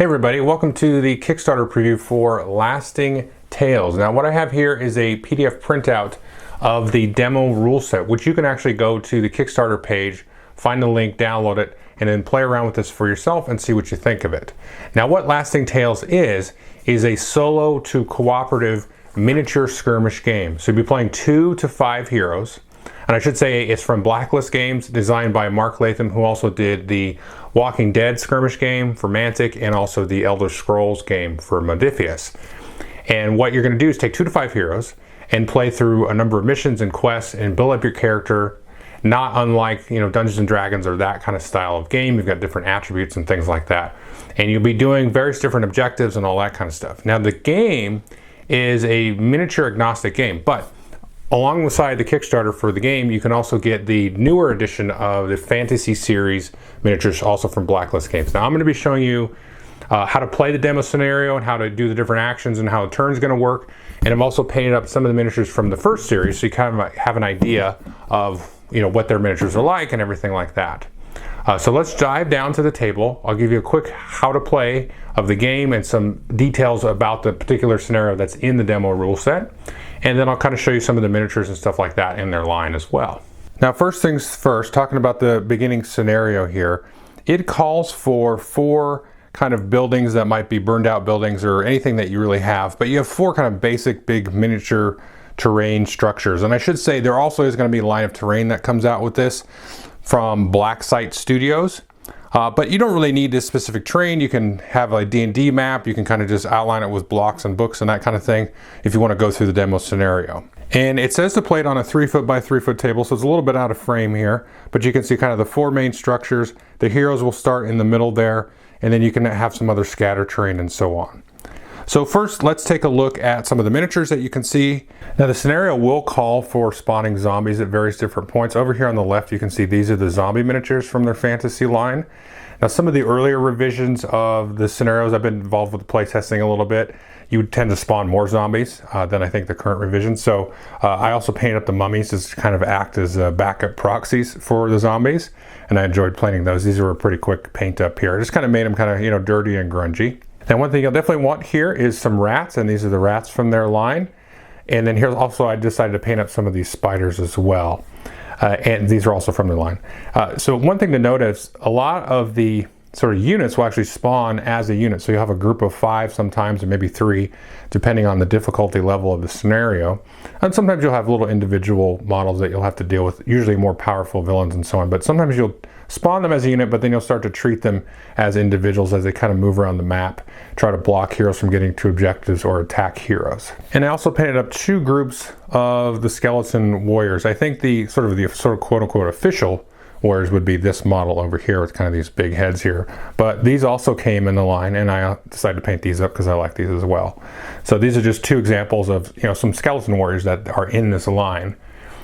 Hey everybody, welcome to the Kickstarter preview for Lasting Tales. Now what I have here is a PDF printout of the demo rule set, which you can actually go to the Kickstarter page, find the link, download it, and then play around with this for yourself and see what you think of it. Now what Lasting Tales is a solo to cooperative miniature skirmish game. So you'll be playing 2 to 5 heroes. And I should say it's from Blacklist Games, designed by Mark Latham, who also did the Walking Dead skirmish game for Mantic and also the Elder Scrolls game for Modiphius. And what you're going to do is take 2 to 5 heroes and play through a number of missions and quests and build up your character, not unlike Dungeons and Dragons or that kind of style of game. You've got different attributes and things like that. And you'll be doing various different objectives and all that kind of stuff. Now the game is a miniature agnostic game, but alongside the Kickstarter for the game, you can also get the newer edition of the Fantasy Series miniatures, also from Blacklist Games. Now I'm going to be showing you how to play the demo scenario and how to do the different actions and how the turn's going to work. And I'm also painted up some of the miniatures from the first series, so you kind of have an idea of what their miniatures are like and everything like that. So let's dive down to the table. I'll give you a quick how to play of the game and some details about the particular scenario that's in the demo rule set. And then I'll kind of show you some of the miniatures and stuff like that in their line as well. Now first things first, talking about the beginning scenario here, it calls for 4 kind of buildings that might be burned out buildings or anything that you really have, but you have 4 kind of basic big miniature terrain structures. And I should say there also is going to be a line of terrain that comes out with this from Black Site Studios. But you don't really need this specific terrain. You can have a D&D map. You can kind of just outline it with blocks and books and that kind of thing if you want to go through the demo scenario. And it says to play it on a 3-foot by 3-foot table, so it's a little bit out of frame here, but you can see kind of the 4 main structures. The heroes will start in the middle there, and then you can have some other scatter terrain and so on. So first, let's take a look at some of the miniatures that you can see. Now the scenario will call for spawning zombies at various different points. Over here on the left, you can see these are the zombie miniatures from their fantasy line. Now some of the earlier revisions of the scenarios, I've been involved with the playtesting a little bit, you would tend to spawn more zombies than I think the current revision. So I also painted up the mummies to kind of act as backup proxies for the zombies. And I enjoyed painting those. These were a pretty quick paint up here. I just kind of made them kind of, dirty and grungy. Now one thing you'll definitely want here is some rats, and these are the rats from their line. And then here also I decided to paint up some of these spiders as well. And these are also from their line. So one thing to note is a lot of the sort of units will actually spawn as a unit. So you'll have a group of 5 sometimes, or maybe 3, depending on the difficulty level of the scenario. And sometimes you'll have little individual models that you'll have to deal with, usually more powerful villains and so on. But sometimes you'll spawn them as a unit, but then you'll start to treat them as individuals as they kind of move around the map, try to block heroes from getting to objectives or attack heroes. And I also painted up 2 groups of the skeleton warriors. I think the sort of quote-unquote official warriors would be this model over here with kind of these big heads here. But these also came in the line, and I decided to paint these up because I like these as well. So these are just 2 examples of some skeleton warriors that are in this line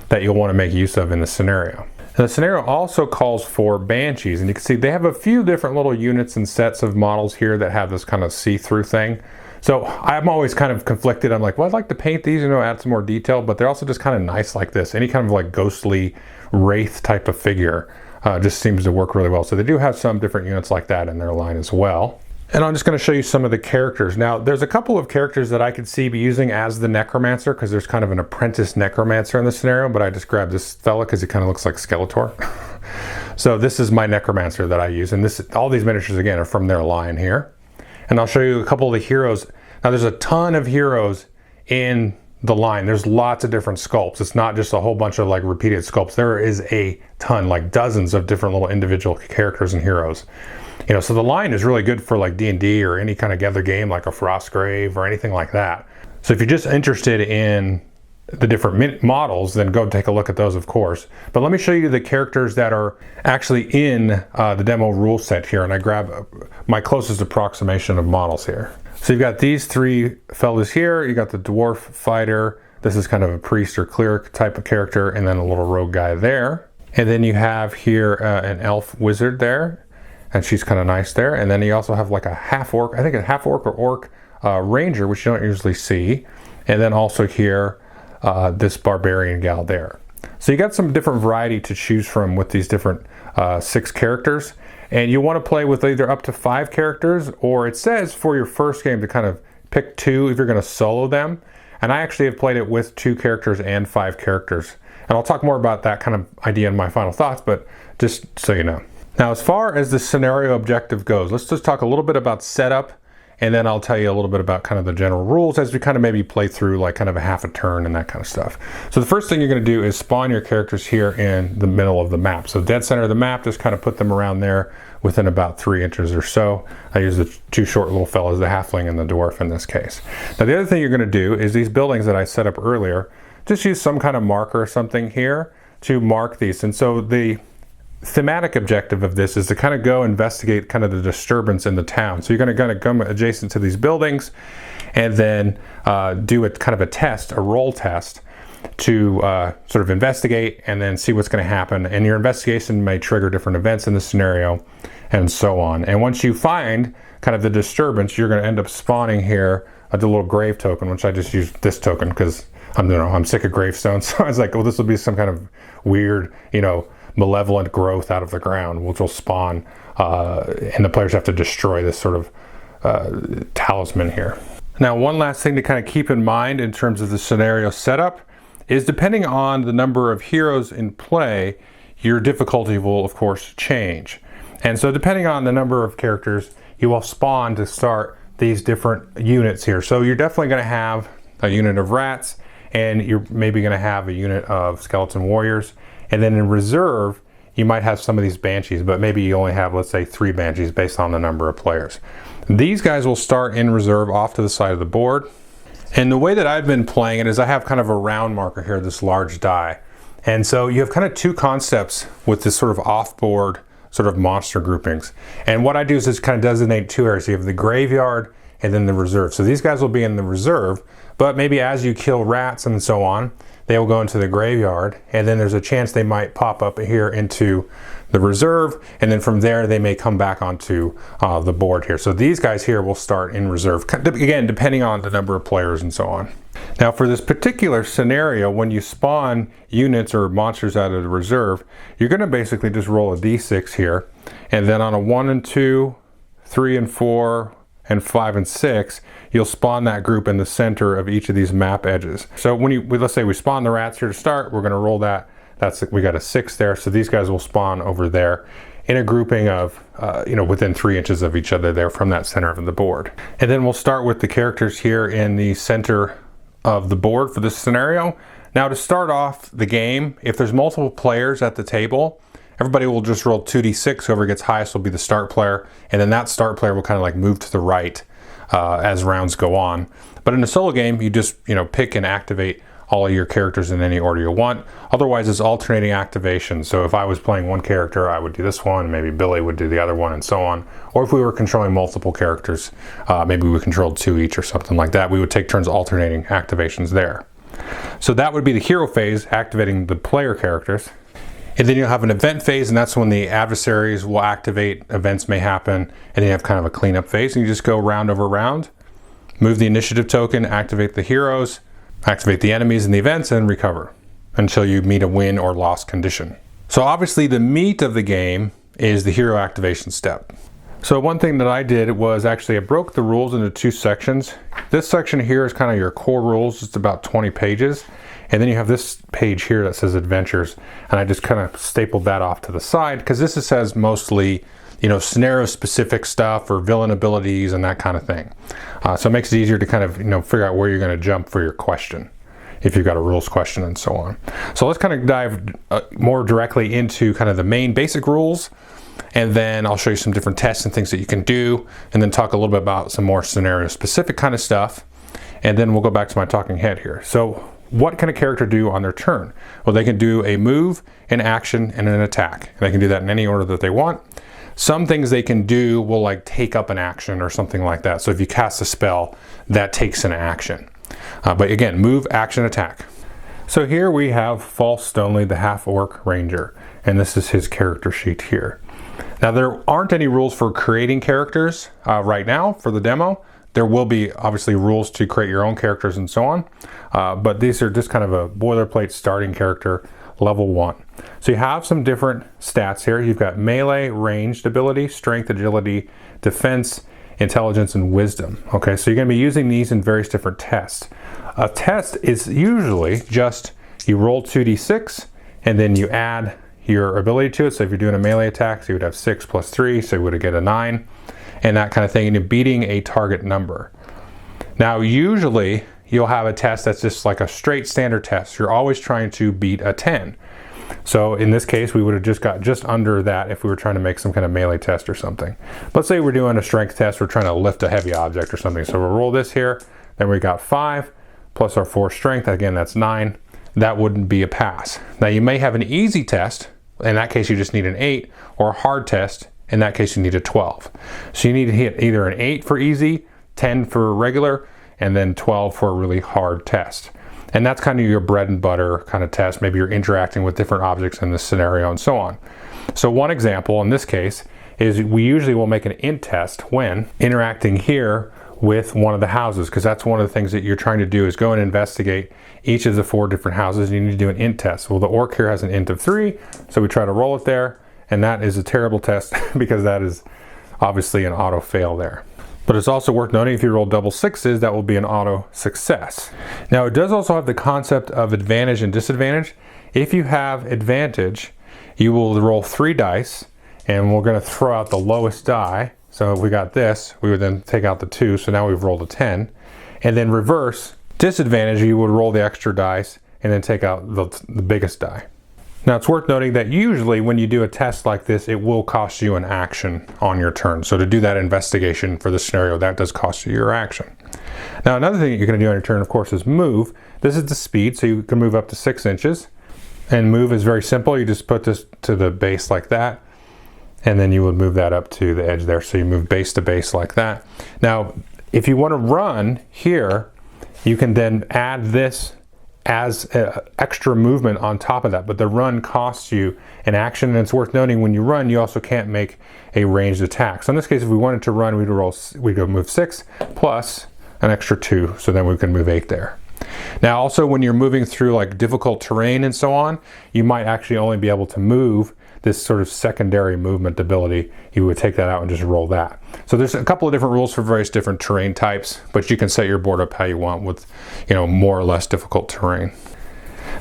that you'll want to make use of in the scenario. And the scenario also calls for banshees, and you can see they have a few different little units and sets of models here that have this kind of see-through thing. So I'm always kind of conflicted. I'm like, well, I'd like to paint these, add some more detail, but they're also just kind of nice like this. Any kind of like ghostly wraith type of figure just seems to work really well. So they do have some different units like that in their line as well. And I'm just going to show you some of the characters. Now, there's a couple of characters that I could see be using as the necromancer, because there's kind of an apprentice necromancer in the scenario, but I just grabbed this fella because he kind of looks like Skeletor. So this is my necromancer that I use, and all these miniatures, again, are from their line here. And I'll show you a couple of the heroes. Now, there's a ton of heroes in the line. There's lots of different sculpts. It's not just a whole bunch of like repeated sculpts. There is a ton, like dozens of different little individual characters and heroes. So the line is really good for like D&D or any kind of other game like a Frostgrave or anything like that. So if you're just interested in the different models, then go take a look at those, of course. But let me show you the characters that are actually in the demo rule set here, and I grab my closest approximation of models here. So you've got these 3 fellas here. You got the dwarf fighter. This is kind of a priest or cleric type of character, and then a little rogue guy there. And then you have here an elf wizard there, and she's kind of nice there. And then you also have like a half orc, I think a half orc or orc ranger, which you don't usually see. And then also here, this barbarian gal there. So you got some different variety to choose from with these different 6 characters. And you want to play with either up to 5 characters, or it says for your first game to kind of pick 2 if you're going to solo them. And I actually have played it with 2 characters and 5 characters. And I'll talk more about that kind of idea in my final thoughts, but just so you know. Now, as far as the scenario objective goes, let's just talk a little bit about setup, and then I'll tell you a little bit about kind of the general rules as we kind of maybe play through like kind of a half a turn and that kind of stuff. So the first thing you're going to do is spawn your characters here in the middle of the map. So dead center of the map, just kind of put them around there within about 3 inches or so. I use the 2 short little fellas, the halfling and the dwarf in this case. Now the other thing you're going to do is these buildings that I set up earlier, just use some kind of marker or something here to mark these. And so the thematic objective of this is to kind of go investigate kind of the disturbance in the town. So you're going to come adjacent to these buildings and then do a kind of a test, a roll test to sort of investigate and then see what's going to happen. And your investigation may trigger different events in the scenario and so on. And once you find kind of the disturbance, you're going to end up spawning here the little grave token, which I just used this token because I'm sick of gravestones. So I was like, well, this will be some kind of weird, malevolent growth out of the ground, which will spawn, and the players have to destroy this sort of talisman here. Now, one last thing to kind of keep in mind in terms of the scenario setup is depending on the number of heroes in play, your difficulty will, of course, change. And so depending on the number of characters, you will spawn to start these different units here. So you're definitely going to have a unit of rats, and you're maybe going to have a unit of skeleton warriors. And then in reserve, you might have some of these banshees, but maybe you only have, let's say, 3 banshees based on the number of players. These guys will start in reserve off to the side of the board. And the way that I've been playing it is I have kind of a round marker here, this large die. And so you have kind of 2 concepts with this sort of off-board sort of monster groupings. And what I do is just kind of designate 2 areas. You have the graveyard and then the reserve. So these guys will be in the reserve, but maybe as you kill rats and so on, they will go into the graveyard, and then there's a chance they might pop up here into the reserve, and then from there they may come back onto the board here. So these guys here will start in reserve, again, depending on the number of players and so on. Now for this particular scenario, when you spawn units or monsters out of the reserve, you're going to basically just roll a d6 here, and then on a 1 and 2, 3 and 4, and 5 and 6, you'll spawn that group in the center of each of these map edges. So when let's say we spawn the rats here to start, we're going to roll that. We got a 6 there, so these guys will spawn over there in a grouping of, within 3 inches of each other there from that center of the board. And then we'll start with the characters here in the center of the board for this scenario. Now to start off the game, if there's multiple players at the table, everybody will just roll 2d6. Whoever gets highest will be the start player, and then that start player will kind of like move to the right as rounds go on. But in a solo game, you just pick and activate all of your characters in any order you want. Otherwise, it's alternating activation. So if I was playing one character, I would do this one, maybe Billy would do the other one, and so on. Or if we were controlling multiple characters, maybe we controlled 2 each or something like that, we would take turns alternating activations there. So that would be the hero phase, activating the player characters. And then you'll have an event phase, and that's when the adversaries will activate, events may happen, and then you have kind of a cleanup phase, and you just go round over round, move the initiative token, activate the heroes, activate the enemies and the events, and recover until you meet a win or loss condition. So obviously the meat of the game is the hero activation step. So one thing that I did was actually I broke the rules into 2 sections. This section here is kind of your core rules, it's about 20 pages. And then you have this page here that says adventures, and I just kind of stapled that off to the side because this says mostly, scenario specific stuff or villain abilities and that kind of thing. So it makes it easier to kind of, figure out where you're going to jump for your question if you've got a rules question and so on. So let's kind of dive more directly into kind of the main basic rules, and then I'll show you some different tests and things that you can do, and then talk a little bit about some more scenario specific kind of stuff, and then we'll go back to my talking head here. So what can a character do on their turn? Well, they can do a move, an action, and an attack. And they can do that in any order that they want. Some things they can do will like take up an action or something like that. So if you cast a spell, that takes an action. But again, move, action, attack. So here we have False Stonely, the half-orc ranger, and this is his character sheet here. Now there aren't any rules for creating characters right now for the demo. There will be obviously rules to create your own characters and so on, but these are just kind of a boilerplate starting character level 1. So you have some different stats here. You've got melee, ranged ability, strength, agility, defense, intelligence, and wisdom. Okay, so you're going to be using these in various different tests. A test is usually just you roll 2d6 and then you add your ability to it. So if you're doing a melee attack, so you would have 6 plus 3, so you would get a 9, and that kind of thing, and you're beating a target number. Now usually you'll have a test that's just like a straight standard test. You're always trying to beat a 10. So in this case, we would have just got just under that if we were trying to make some kind of melee test or something. Let's say we're doing a strength test, we're trying to lift a heavy object or something. So we'll roll this here, then we got 5 plus our 4 strength, again that's 9. That wouldn't be a pass. Now you may have an easy test, in that case you just need an 8, or a hard test, in that case you need a 12. So you need to hit either an 8 for easy, 10 for regular, and then 12 for a really hard test. And that's kind of your bread and butter kind of test. Maybe you're interacting with different objects in this scenario and so on. So one example in this case is we usually will make an int test when interacting here with one of the houses, because that's one of the things that you're trying to do is go and investigate each of the 4 different houses. You need to do an int test. Well, the orc here has an int of 3, so we try to roll it there, and that is a terrible test because that is obviously an auto fail there. But it's also worth noting if you roll double 6s, that will be an auto success. Now it does also have the concept of advantage and disadvantage. If you have advantage, you will roll 3 dice, and we're going to throw out the lowest die. So if we got this, we would then take out the 2, so now we've rolled a 10. And then reverse, disadvantage, you would roll the extra dice and then take out the biggest die. Now it's worth noting that usually when you do a test like this, it will cost you an action on your turn. So to do that investigation for the scenario, that does cost you your action. Now another thing that you're going to do on your turn, of course, is move. This is the speed, so you can move up to 6 inches. And move is very simple. You just put this to the base like that, and then you would move that up to the edge there. So you move base to base like that. Now, if you want to run here, you can then add this as extra movement on top of that, but the run costs you an action, and it's worth noting when you run, you also can't make a ranged attack. So in this case, if we wanted to run, we'd go move 6 plus an extra 2, so then we can move 8 there. Now also when you're moving through like difficult terrain and so on, you might actually only be able to move this sort of secondary movement ability. You would take that out and just roll that. So there's a couple of different rules for various different terrain types, but you can set your board up how you want with, more or less difficult terrain.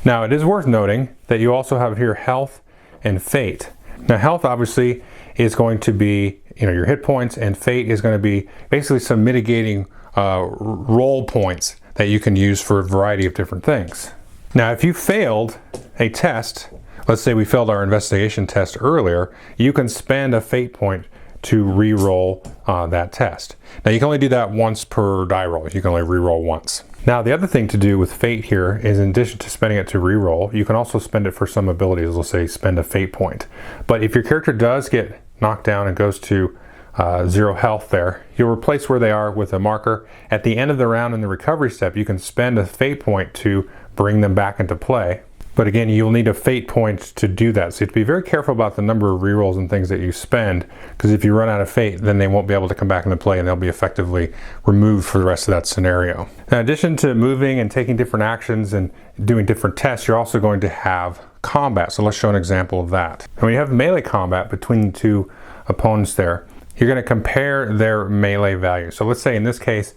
Now it is worth noting that you also have here health and fate. Now health obviously is going to be your hit points, and fate is going to be basically some mitigating roll points that you can use for a variety of different things. Now if you failed a test, let's say we failed our investigation test earlier, you can spend a fate point to re-roll that test. Now you can only do that once per die roll. You can only re-roll once. Now the other thing to do with fate here is, in addition to spending it to re-roll, you can also spend it for some abilities. Let's say spend a fate point. But if your character does get knocked down and goes to 0 health there, you'll replace where they are with a marker. At the end of the round in the recovery step, you can spend a fate point to bring them back into play. But again, you'll need a fate point to do that. So you have to be very careful about the number of rerolls and things that you spend, because if you run out of fate, then they won't be able to come back into play and they'll be effectively removed for the rest of that scenario. In addition to moving and taking different actions and doing different tests, you're also going to have combat. So let's show an example of that. And when you have melee combat between the 2 opponents there, you're going to compare their melee value. So let's say in this case,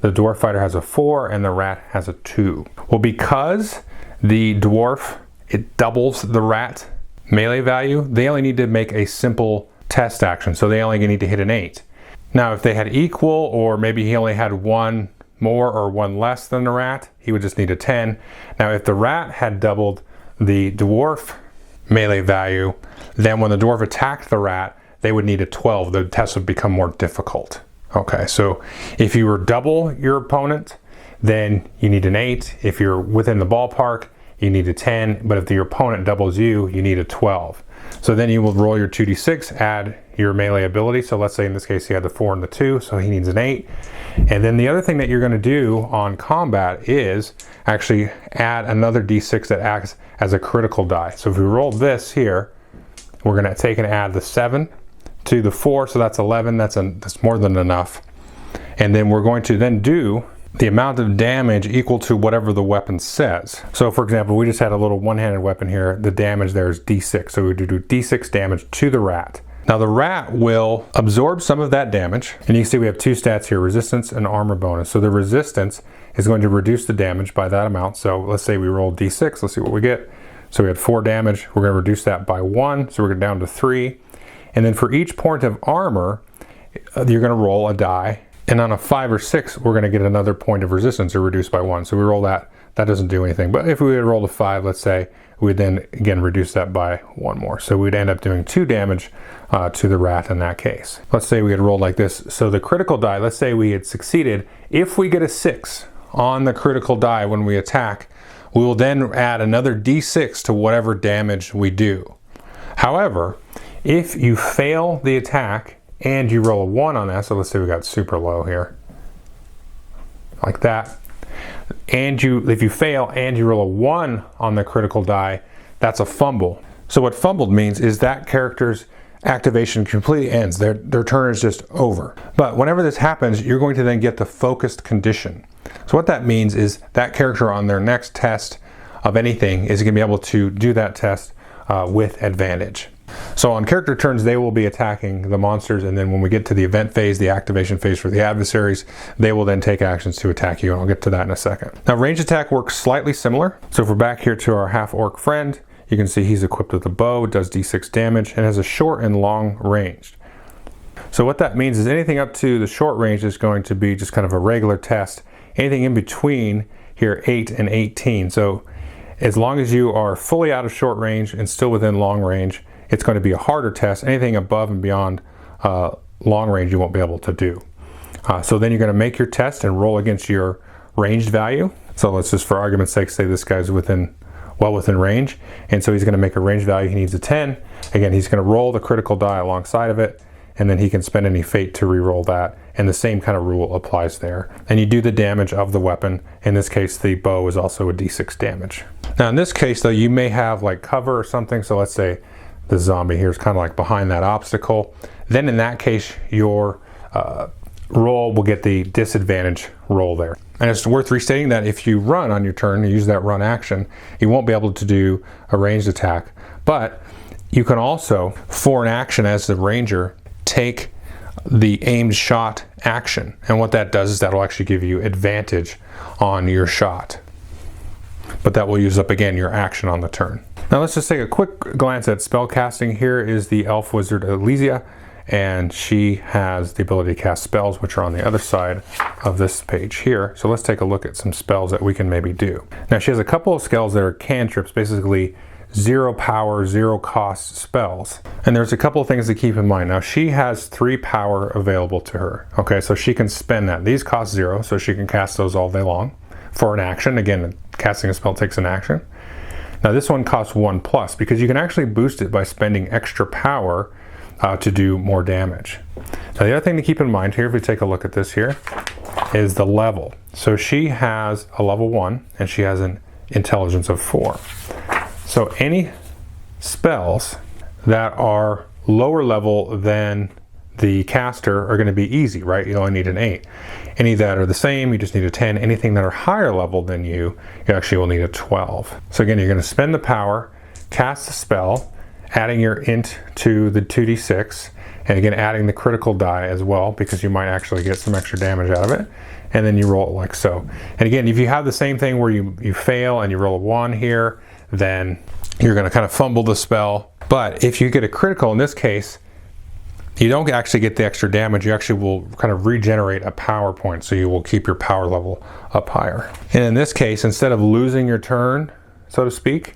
the dwarf fighter has a 4 and the rat has a 2. Well, because the dwarf, it doubles the rat melee value, they only need to make a simple test action. So they only need to hit an 8. Now, if they had equal, or maybe he only had 1 more or 1 less than the rat, he would just need a 10. Now, if the rat had doubled the dwarf melee value, then when the dwarf attacked the rat, they would need a 12. The test would become more difficult. Okay, so if you were double your opponent, then you need an 8. If you're within the ballpark, you need a 10. But if your opponent doubles you, you need a 12. So then you will roll your 2d6, add your melee ability. So let's say in this case he had the 4 and the 2, so he needs an 8. And then the other thing that you're going to do on combat is actually add another d6 that acts as a critical die. So if we roll this here, we're going to take and add the 7 to the 4, so that's 11. That's more than enough. And then we're going to then do the amount of damage equal to whatever the weapon says. So for example, we just had a little one-handed weapon here. The damage there is D6. So we would do D6 damage to the rat. Now the rat will absorb some of that damage. And you can see we have two stats here, resistance and armor bonus. So the resistance is going to reduce the damage by that amount. So let's say we roll D6, let's see what we get. So we had 4 damage, we're going to reduce that by 1, so we're down to 3. And then for each point of armor, you're going to roll a die. And on a 5 or 6, we're going to get another point of resistance or reduced by 1. So we roll that, that doesn't do anything. But if we had rolled a 5, let's say, we'd then again reduce that by 1 more. So we'd end up doing 2 damage to the rat in that case. Let's say we had rolled like this. So the critical die, let's say we had succeeded. If we get a 6 on the critical die when we attack, we will then add another D6 to whatever damage we do. However, if you fail the attack and you roll a 1 on that, so let's say we got super low here, like that, and if you fail and you roll a 1 on the critical die, that's a fumble. So what fumbled means is that character's activation completely ends. Their turn is just over. But whenever this happens, you're going to then get the focused condition. So what that means is that character on their next test of anything is going to be able to do that test with advantage. So on character turns, they will be attacking the monsters, and then when we get to the event phase, the activation phase for the adversaries, they will then take actions to attack you, and I'll get to that in a second. Now range attack works slightly similar. So if we're back here to our half-orc friend, you can see he's equipped with a bow, does D6 damage, and has a short and long range. So what that means is anything up to the short range is going to be just kind of a regular test. Anything in between here, 8 and 18. So as long as you are fully out of short range and still within long range, it's going to be a harder test. Anything above and beyond long range you won't be able to do. So then you're going to make your test and roll against your ranged value. So let's just, for argument's sake, say this guy's well within range, and so he's going to make a range value. He needs a 10. Again, he's going to roll the critical die alongside of it, and then he can spend any fate to re-roll that, and the same kind of rule applies there. And you do the damage of the weapon. In this case, the bow is also a D6 damage. Now in this case though, you may have like cover or something, so let's say the zombie here is kind of like behind that obstacle. Then in that case, your roll will get the disadvantage roll there. And it's worth restating that if you run on your turn, you use that run action, you won't be able to do a ranged attack. But you can also, for an action as the ranger, take the aimed shot action. And what that does is that'll actually give you advantage on your shot. But that will use up again your action on the turn. Now let's just take a quick glance at spell casting. Here is the elf wizard Elysia, and she has the ability to cast spells, which are on the other side of this page here. So let's take a look at some spells that we can maybe do. Now she has a couple of spells that are cantrips, basically 0 power, 0 cost spells. And there's a couple of things to keep in mind. Now she has 3 power available to her. Okay, so she can spend that. These cost 0, so she can cast those all day long for an action. Again, casting a spell takes an action. Now this one costs 1+, because you can actually boost it by spending extra power to do more damage. Now the other thing to keep in mind here, if we take a look at this here, is the level. So she has a level 1 and she has an intelligence of 4. So any spells that are lower level than the caster are going to be easy, right? You only need an 8. Any that are the same, you just need a 10. Anything that are higher level than you actually will need a 12. So again, you're going to spend the power, cast the spell, adding your int to the 2d6, and again adding the critical die as well, because you might actually get some extra damage out of it. And then you roll it like so. And again, if you have the same thing where you fail and you roll a 1 here, then you're going to kind of fumble the spell. But if you get a critical in this case, you don't actually get the extra damage. You actually will kind of regenerate a power point, so you will keep your power level up higher. And in this case, instead of losing your turn, so to speak,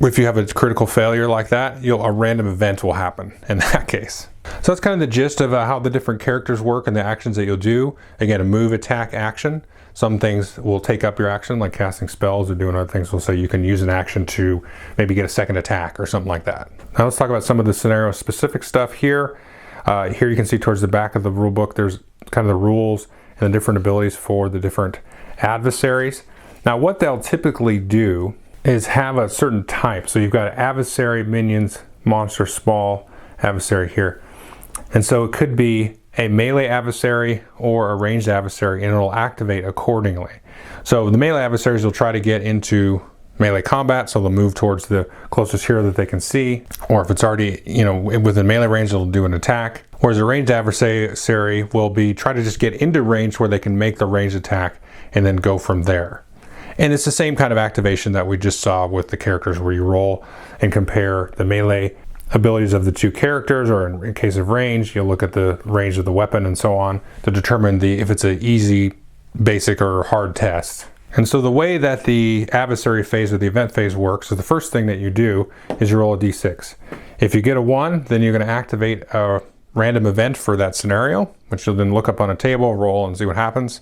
if you have a critical failure like that, a random event will happen in that case. So that's kind of the gist of how the different characters work and the actions that you'll do. Again, a move, attack, action. Some things will take up your action, like casting spells or doing other things. We'll say you can use an action to maybe get a second attack or something like that. Now let's talk about some of the scenario specific stuff here. Here you can see towards the back of the rule book, there's kind of the rules and the different abilities for the different adversaries. Now what they'll typically do is have a certain type. So you've got adversary, minions, monster, small, adversary here. And so it could be a melee adversary or a ranged adversary, and it'll activate accordingly. So the melee adversaries will try to get into melee combat, so they'll move towards the closest hero that they can see, or if it's already, you know, within melee range, they'll do an attack. Whereas a ranged adversary will be try to just get into range where they can make the ranged attack and then go from there. And it's the same kind of activation that we just saw with the characters, where you roll and compare the melee abilities of the two characters, or in case of range, you'll look at the range of the weapon and so on to determine if it's an easy, basic, or hard test. And so the way that the adversary phase or the event phase works is the first thing that you do is you roll a d6. If you get a 1, then you're going to activate a random event for that scenario, which you'll then look up on a table, roll, and see what happens.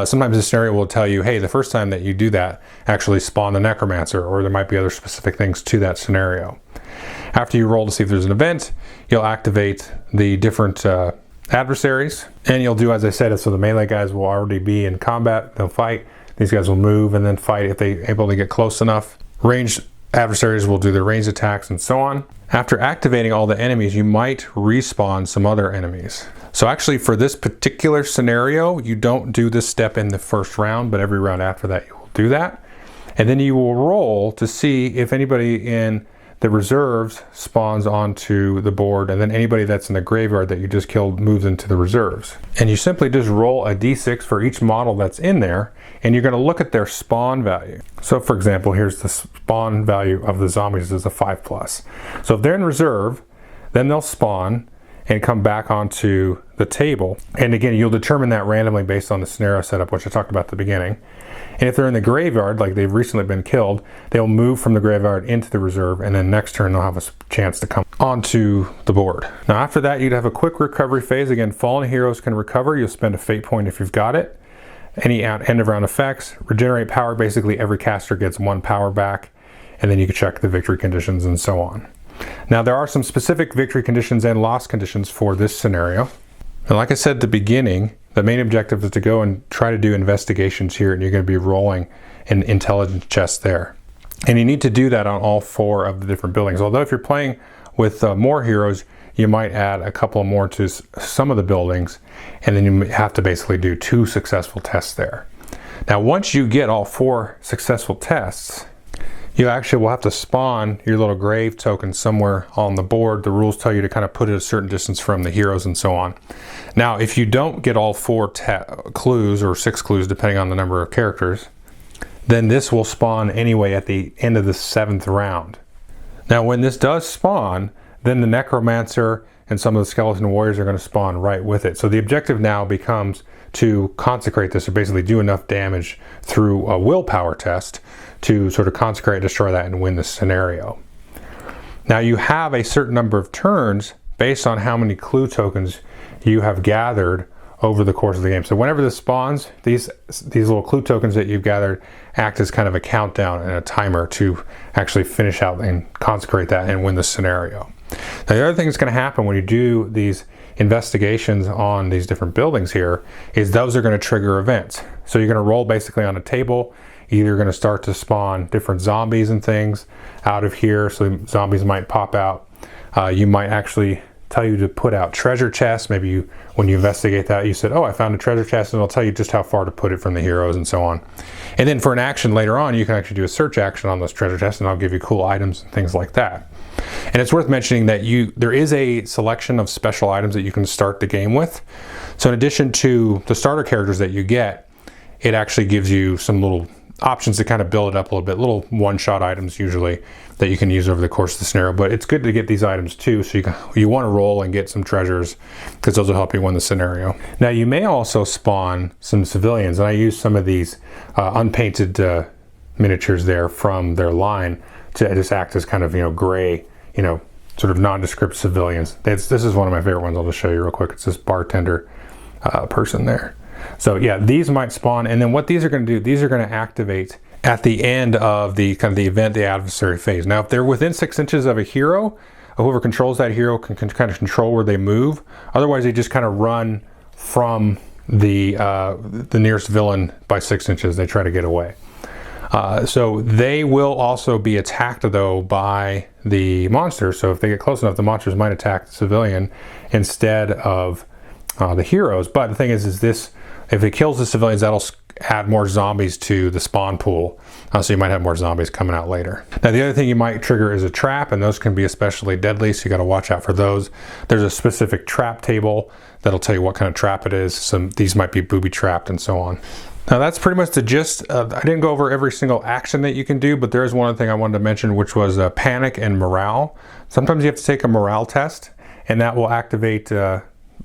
Sometimes the scenario will tell you, hey, the first time that you do that, actually spawn the necromancer, or there might be other specific things to that scenario. After you roll to see if there's an event, you'll activate the different adversaries, and you'll do as I said. So the melee guys will already be in combat, they'll fight. These guys will move and then fight if they're able to get close enough. Ranged adversaries will do their ranged attacks and so on. After activating all the enemies, you might respawn some other enemies. So actually for this particular scenario, you don't do this step in the first round, but every round after that you will do that. And then you will roll to see if anybody in the reserves spawns onto the board, and then anybody that's in the graveyard that you just killed moves into the reserves. And you simply just roll a d6 for each model that's in there, and you're going to look at their spawn value. So for example, here's the spawn value of the zombies is a 5+. So if they're in reserve, then they'll spawn and come back onto the table. And again, you'll determine that randomly based on the scenario setup, which I talked about at the beginning. And if they're in the graveyard, like they've recently been killed, they'll move from the graveyard into the reserve, and then next turn they'll have a chance to come onto the board. Now after that, you'd have a quick recovery phase. Again, fallen heroes can recover. You'll spend a fate point if you've got it. Any end of round effects, regenerate power. Basically every caster gets 1 power back, and then you can check the victory conditions and so on. Now there are some specific victory conditions and loss conditions for this scenario. And like I said at the beginning, the main objective is to go and try to do investigations here, and you're going to be rolling an intelligence chest there. And you need to do that on all 4 of the different buildings. Although if you're playing with more heroes, you might add a couple more to some of the buildings, and then you have to basically do 2 successful tests there. Now once you get all 4 successful tests, you actually will have to spawn your little grave token somewhere on the board. The rules tell you to kind of put it a certain distance from the heroes and so on. Now, if you don't get all 4 clues, or 6 clues, depending on the number of characters, then this will spawn anyway at the end of the 7th round. Now, when this does spawn, then the necromancer and some of the skeleton warriors are going to spawn right with it. So the objective now becomes to consecrate this, or basically do enough damage through a willpower test to sort of consecrate, destroy that, and win this scenario. Now you have a certain number of turns based on how many clue tokens you have gathered over the course of the game. So whenever this spawns, these little clue tokens that you've gathered act as kind of a countdown and a timer to actually finish out and consecrate that and win the scenario. Now the other thing that's going to happen when you do these investigations on these different buildings here is those are going to trigger events. So you're going to roll basically on a table. Either going to start to spawn different zombies and things out of here, so zombies might pop out. You might actually tell you to put out treasure chests. Maybe when you investigate that, you said, oh, I found a treasure chest, and it'll tell you just how far to put it from the heroes and so on. And then for an action later on, you can actually do a search action on those treasure chests, and I'll give you cool items and things like that. And it's worth mentioning that there is a selection of special items that you can start the game with. So in addition to the starter characters that you get, it actually gives you some little options to kind of build it up a little bit, little one-shot items usually that you can use over the course of the scenario. But it's good to get these items too, so you want to roll and get some treasures, because those will help you win the scenario. Now you may also spawn some civilians, and I use some of these unpainted miniatures there from their line to just act as kind of, gray, sort of nondescript civilians. This is one of my favorite ones. I'll just show you real quick. It's this bartender person there. So yeah, these might spawn, and then what these are going to do, these are going to activate at the end of the kind of the event, the adversary phase. Now if they're within 6 inches of a hero, whoever controls that hero can kind of control where they move. Otherwise they just kind of run from the nearest villain by 6 inches. They try to get away. So they will also be attacked though by the monsters. So if they get close enough, the monsters might attack the civilian instead of the heroes. But the thing is this, if it kills the civilians, that'll add more zombies to the spawn pool. So you might have more zombies coming out later. Now the other thing you might trigger is a trap, and those can be especially deadly, so you got to watch out for those. There's a specific trap table that'll tell you what kind of trap it is. These might be booby trapped and so on. Now that's pretty much the gist. I didn't go over every single action that you can do, but there is one other thing I wanted to mention, which was panic and morale. Sometimes you have to take a morale test, and that will activate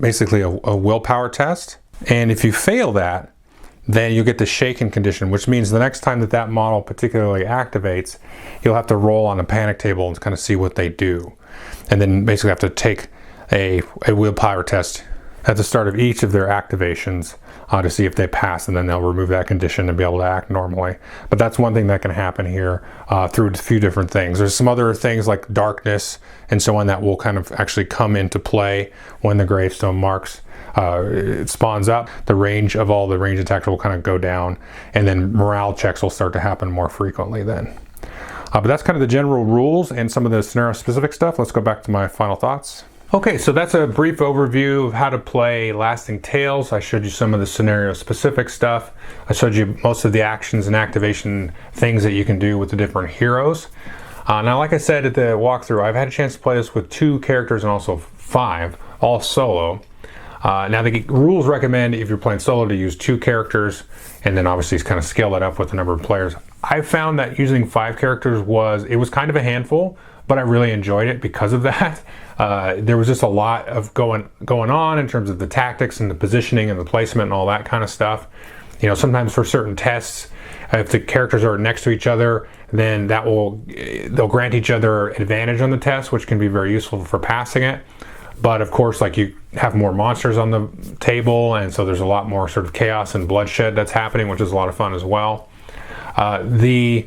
basically a willpower test. And if you fail that, then you get the shaken condition, which means the next time that model particularly activates, you'll have to roll on a panic table and kind of see what they do. And then basically have to take a willpower test at the start of each of their activations to see if they pass, and then they'll remove that condition and be able to act normally. But that's one thing that can happen here through a few different things. There's some other things like darkness and so on that will kind of actually come into play when the gravestone marks it spawns up. The range of all the range attacks will kind of go down, and then morale checks will start to happen more frequently then. But that's kind of the general rules and some of the scenario specific stuff. Let's go back to my final thoughts. Okay, so that's a brief overview of how to play Lasting Tales. I showed you some of the scenario specific stuff. I showed you most of the actions and activation things that you can do with the different heroes. Now, like I said at the walkthrough, I've had a chance to play this with 2 characters and also 5, all solo. Now the rules recommend if you're playing solo to use 2 characters, and then obviously kind of scale that up with the number of players. I found that using 5 characters was kind of a handful, but I really enjoyed it because of that. There was just a lot of going on in terms of the tactics and the positioning and the placement and all that kind of stuff. You know, sometimes for certain tests, if the characters are next to each other, then they'll grant each other advantage on the test, which can be very useful for passing it. But of course, like, you have more monsters on the table, and so there's a lot more sort of chaos and bloodshed that's happening, which is a lot of fun as well. The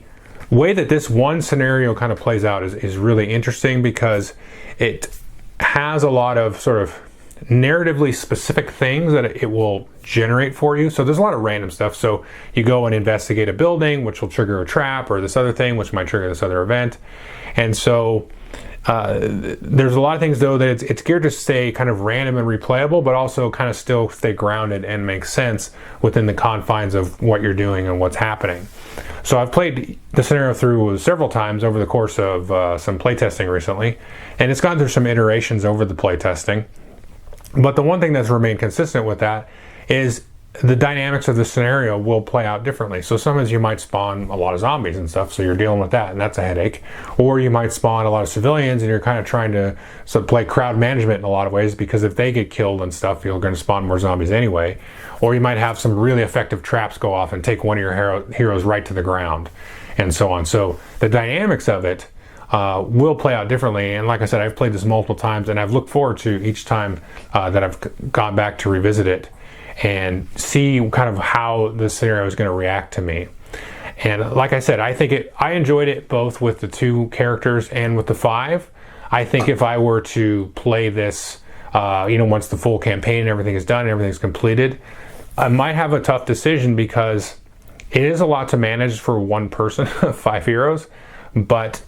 way that this one scenario kind of plays out is really interesting because it has a lot of sort of narratively specific things that it will generate for you. So there's a lot of random stuff. So you go and investigate a building, which will trigger a trap, or this other thing, which might trigger this other event. And so there's a lot of things, though, that it's geared to stay kind of random and replayable, but also kind of still stay grounded and make sense within the confines of what you're doing and what's happening. So I've played the scenario through several times over the course of some playtesting recently, and it's gone through some iterations over the playtesting. But the one thing that's remained consistent with that is the dynamics of the scenario will play out differently. So sometimes you might spawn a lot of zombies and stuff, so you're dealing with that, and that's a headache. Or you might spawn a lot of civilians, and you're kind of trying to play crowd management in a lot of ways, because if they get killed and stuff, you're going to spawn more zombies anyway. Or you might have some really effective traps go off and take one of your heroes right to the ground, and so on. So the dynamics of it will play out differently. And like I said, I've played this multiple times, and I've looked forward to each time that I've gone back to revisit it and see kind of how the scenario is going to react to me. And like I said, I enjoyed it both with the 2 characters and with the 5. I think if I were to play this, once the full campaign and everything is done and everything's completed, I might have a tough decision because it is a lot to manage for one person, 5 heroes. But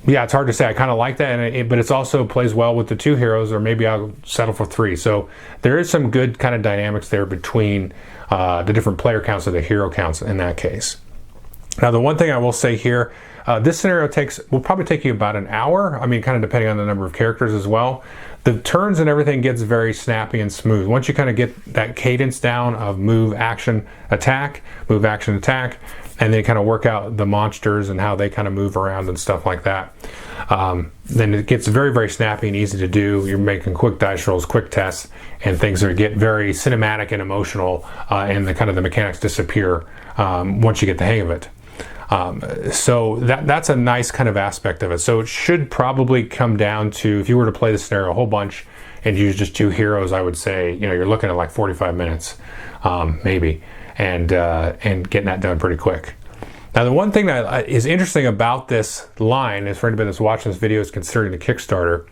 yeah, it's hard to say. I kind of like that, but it also plays well with the 2 heroes, or maybe I'll settle for 3. So there is some good kind of dynamics there between the different player counts or the hero counts in that case. Now, the one thing I will say here, this scenario will probably take you about an hour. I mean, kind of depending on the number of characters as well. The turns and everything gets very snappy and smooth. Once you kind of get that cadence down of move, action, attack, move, action, attack, and then kind of work out the monsters and how they kind of move around and stuff like that, then it gets very, very snappy and easy to do. You're making quick dice rolls, quick tests, and things get very cinematic and emotional, and the mechanics disappear once you get the hang of it. So that's a nice kind of aspect of it. So it should probably come down to, if you were to play the scenario a whole bunch and use just 2 heroes, I would say, you're looking at like 45 minutes, maybe, and getting that done pretty quick. Now, the one thing that is interesting about this line, is for anybody that's watching this video is considering the Kickstarter,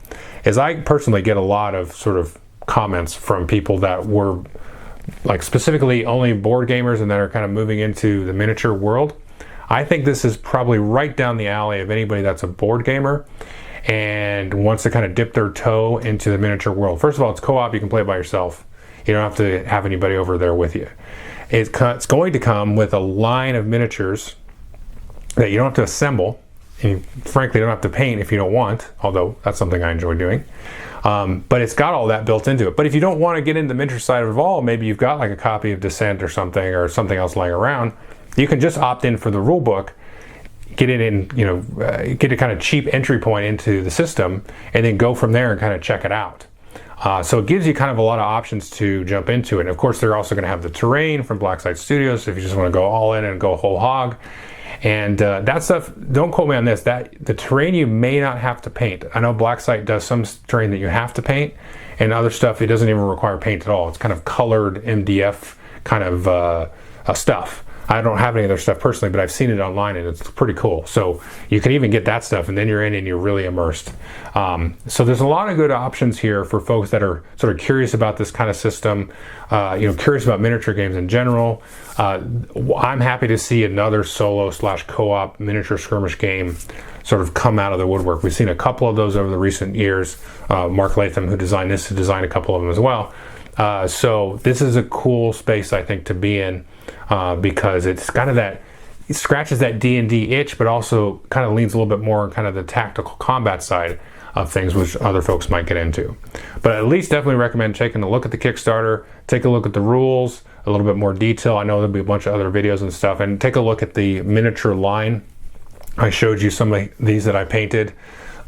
is I personally get a lot of sort of comments from people that were like specifically only board gamers and that are kind of moving into the miniature world. I think this is probably right down the alley of anybody that's a board gamer. and wants to kind of dip their toe into the miniature world. First of all, it's co-op. You can play it by yourself. You don't have to have anybody over there with you. It's going to come with a line of miniatures that you don't have to assemble, and you frankly don't have to paint if you don't want, although that's something I enjoy doing. But it's got all that built into it. But if you don't want to get into the miniature side of it all, maybe you've got like a copy of Descent or something else lying around, you can just opt in for the rule book, get it in, get a kind of cheap entry point into the system, and then go from there and kind of check it out. So it gives you kind of a lot of options to jump into it. And of course, they're also going to have the terrain from Blacksite Studios if you just want to go all in and go whole hog. And that stuff, don't quote me on this, that the terrain you may not have to paint. I know Blacksite does some terrain that you have to paint, and other stuff it doesn't even require paint at all. It's kind of colored MDF kind of stuff. I don't have any of their stuff personally, but I've seen it online and it's pretty cool. So you can even get that stuff and then you're in and you're really immersed. So there's a lot of good options here for folks that are sort of curious about this kind of system, curious about miniature games in general. I'm happy to see another solo/co-op miniature skirmish game sort of come out of the woodwork. We've seen a couple of those over the recent years. Mark Latham, who designed this, has designed a couple of them as well. So this is a cool space, I think, to be in. Because it's kind of that, it scratches that D&D itch, but also kind of leans a little bit more on kind of the tactical combat side of things, which other folks might get into. But at least definitely recommend taking a look at the Kickstarter, take a look at the rules, a little bit more detail. I know there'll be a bunch of other videos and stuff, and take a look at the miniature line. I showed you some of these that I painted.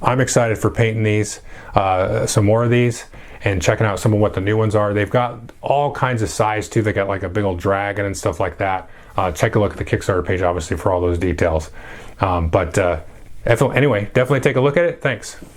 I'm excited for painting these, some more of these, and checking out some of what the new ones are. They've got all kinds of size too. They got like a big old dragon and stuff like that. Take a look at the Kickstarter page, obviously, for all those details. Anyway, definitely take a look at it. Thanks.